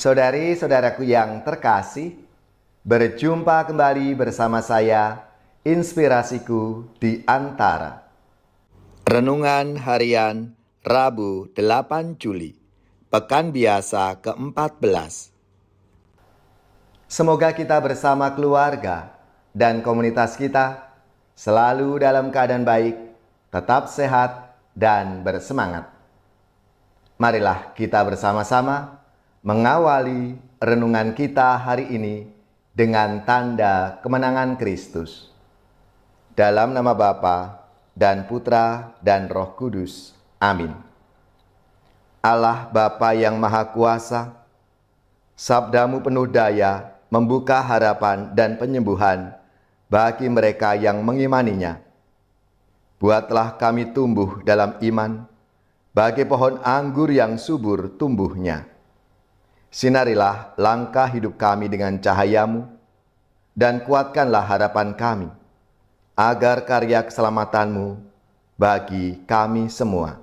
Saudari-saudaraku yang terkasih, berjumpa kembali bersama saya, Inspirasiku di Antara. Renungan Harian Rabu 8 Juli, Pekan Biasa ke-14. Semoga kita bersama keluarga dan komunitas kita selalu dalam keadaan baik, tetap sehat, dan bersemangat. Marilah kita bersama-sama mengawali renungan kita hari ini dengan tanda kemenangan Kristus. Dalam nama Bapa dan Putra dan Roh Kudus. Amin. Allah Bapa yang Maha Kuasa, sabdamu penuh daya membuka harapan dan penyembuhan bagi mereka yang mengimaninya. Buatlah kami tumbuh dalam iman, bagai pohon anggur yang subur tumbuhnya. Sinarilah langkah hidup kami dengan cahayamu, dan kuatkanlah harapan kami, agar karya keselamatanmu bagi kami semua.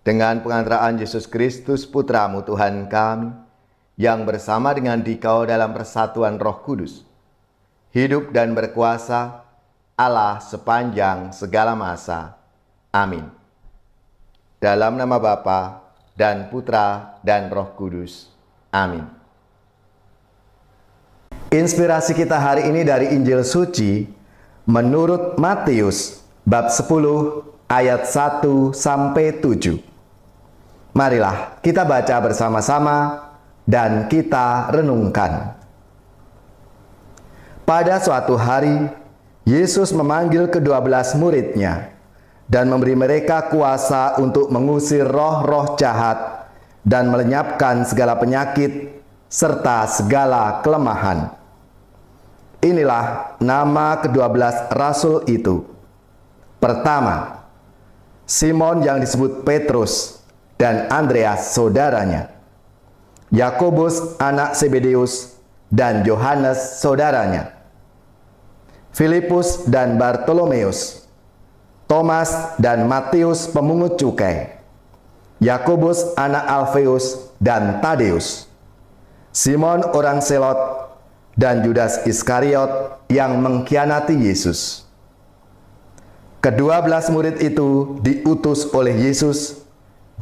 Dengan pengantaraan Yesus Kristus Putramu Tuhan kami, yang bersama dengan Dikau dalam persatuan Roh Kudus, hidup dan berkuasa Allah sepanjang segala masa. Amin. Dalam nama Bapa dan Putra dan Roh Kudus. Amin. Inspirasi kita hari ini dari Injil Suci menurut Matius bab 10 ayat 1 sampai 7. Marilah kita baca bersama-sama dan kita renungkan. Pada suatu hari, Yesus memanggil ke-12 muridnya dan memberi mereka kuasa untuk mengusir roh-roh jahat dan melenyapkan segala penyakit serta segala kelemahan. Inilah nama ke-12 rasul itu. Pertama, Simon yang disebut Petrus dan Andreas saudaranya, Yakobus anak Zebedeus dan Yohanes saudaranya, Filipus dan Bartolomeus, Thomas dan Matius pemungut cukai, Yakobus anak Alfeus dan Tadeus, Simon orang Selot, dan Judas Iskariot yang mengkhianati Yesus. Ke-12 murid itu diutus oleh Yesus,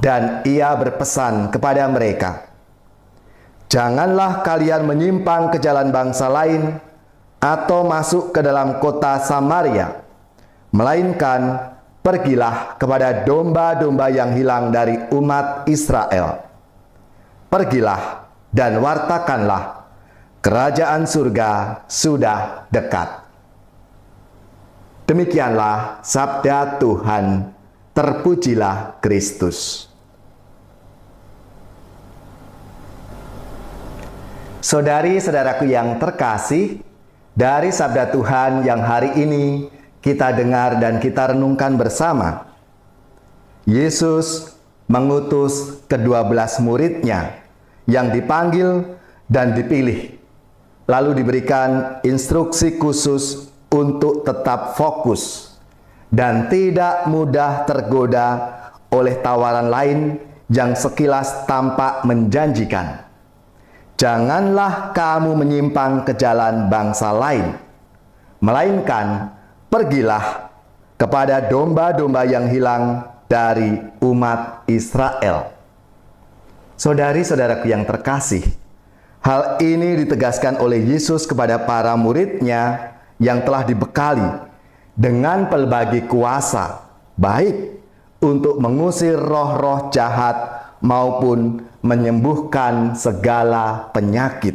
dan ia berpesan kepada mereka, "Janganlah kalian menyimpang ke jalan bangsa lain atau masuk ke dalam kota Samaria, melainkan pergilah kepada domba-domba yang hilang dari umat Israel. Pergilah dan wartakanlah, kerajaan surga sudah dekat." Demikianlah sabda Tuhan. Terpujilah Kristus. Saudari-saudaraku yang terkasih, dari sabda Tuhan yang hari ini kita dengar dan kita renungkan bersama, Yesus mengutus ke-12 muridnya yang dipanggil dan dipilih, lalu diberikan instruksi khusus untuk tetap fokus dan tidak mudah tergoda oleh tawaran lain yang sekilas tampak menjanjikan. Janganlah kamu menyimpang ke jalan bangsa lain, melainkan pergilah kepada domba-domba yang hilang dari umat Israel. Saudari-saudaraku yang terkasih, hal ini ditegaskan oleh Yesus kepada para muridnya yang telah dibekali dengan pelbagai kuasa, baik untuk mengusir roh-roh jahat maupun menyembuhkan segala penyakit.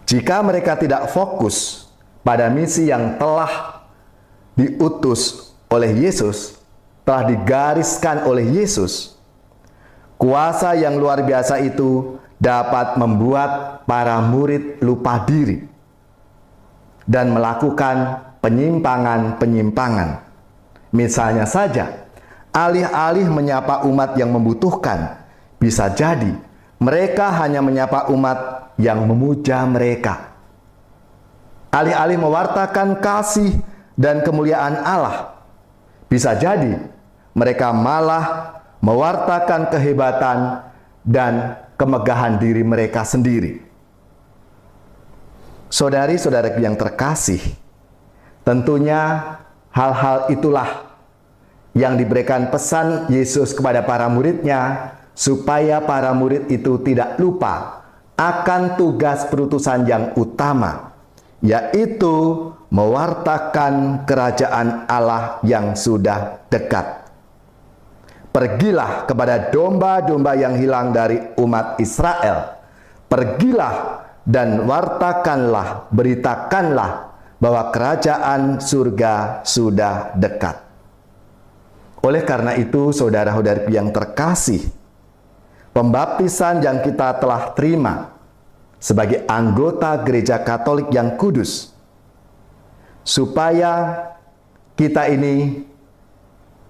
Jika mereka tidak fokus pada misi yang telah diutus oleh Yesus, telah digariskan oleh Yesus, kuasa yang luar biasa itu dapat membuat para murid lupa diri dan melakukan penyimpangan-penyimpangan. Misalnya saja, alih-alih menyapa umat yang membutuhkan, bisa jadi mereka hanya menyapa umat yang memuja mereka. Alih-alih mewartakan kasih dan kemuliaan Allah, bisa jadi mereka malah mewartakan kehebatan dan kemegahan diri mereka sendiri. Saudari-saudaraku yang terkasih, tentunya hal-hal itulah yang diberikan pesan Yesus kepada para muridnya, supaya para murid itu tidak lupa akan tugas perutusan yang utama, yaitu mewartakan kerajaan Allah yang sudah dekat. Pergilah kepada domba-domba yang hilang dari umat Israel. Pergilah dan wartakanlah, beritakanlah bahwa kerajaan surga sudah dekat. Oleh karena itu, saudara-saudariku yang terkasih, pembaptisan yang kita telah terima sebagai anggota gereja Katolik yang kudus, supaya kita ini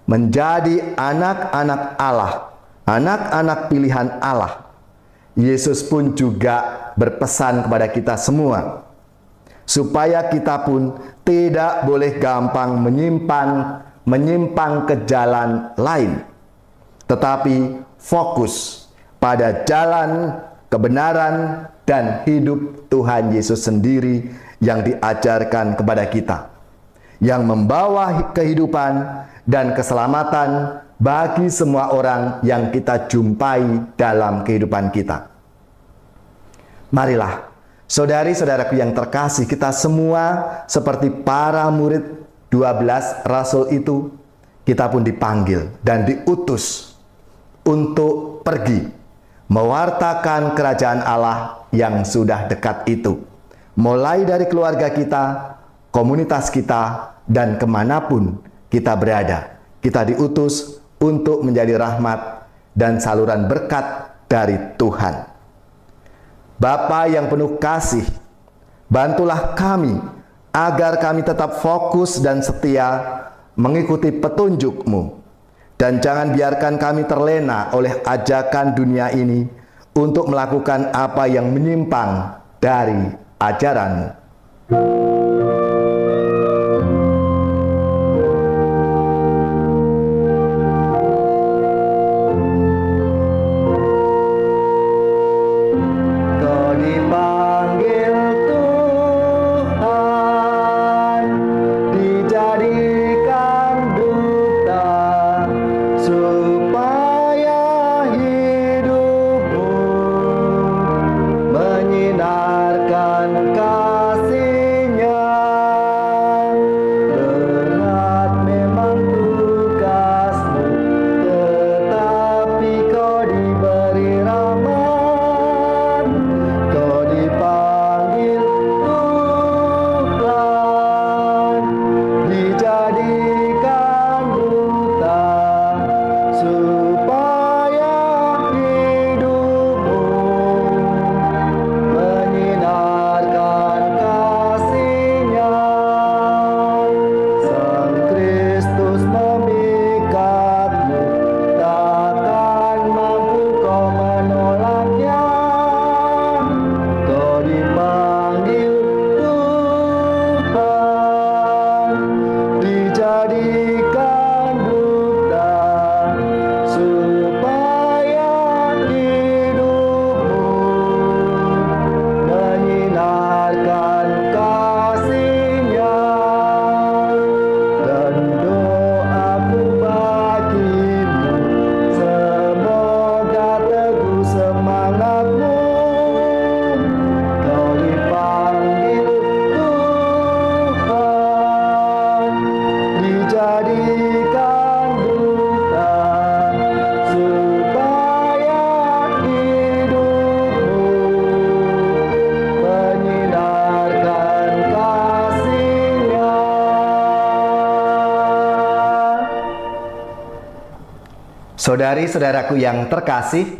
menjadi anak-anak Allah, anak-anak pilihan Allah. Yesus pun juga berpesan kepada kita semua, supaya kita pun tidak boleh gampang menyimpang ke jalan lain, tetapi fokus pada jalan kebenaran dan hidup Tuhan Yesus sendiri yang diajarkan kepada kita, yang membawa kehidupan dan keselamatan bagi semua orang yang kita jumpai dalam kehidupan kita. Marilah, saudari-saudaraku yang terkasih, kita semua seperti para murid 12 rasul itu, kita pun dipanggil dan diutus untuk pergi mewartakan kerajaan Allah yang sudah dekat itu. Mulai dari keluarga kita, komunitas kita, dan kemanapun kita berada, kita diutus untuk menjadi rahmat dan saluran berkat dari Tuhan. Bapa yang penuh kasih, bantulah kami agar kami tetap fokus dan setia mengikuti petunjuk-Mu. Dan jangan biarkan kami terlena oleh ajakan dunia ini untuk melakukan apa yang menyimpang dari ajaran-Mu. Saudari-saudaraku yang terkasih,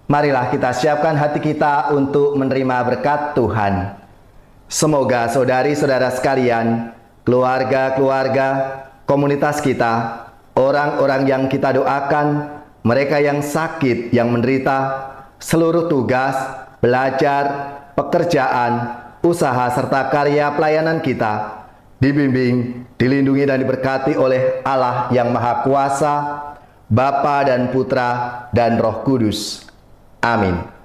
marilah kita siapkan hati kita untuk menerima berkat Tuhan. Semoga saudari-saudara sekalian, keluarga-keluarga, komunitas kita, orang-orang yang kita doakan, mereka yang sakit, yang menderita, seluruh tugas, belajar, pekerjaan, usaha, serta karya pelayanan kita, dibimbing, dilindungi dan diberkati oleh Allah yang Maha Kuasa, Bapa dan Putra dan Roh Kudus. Amin.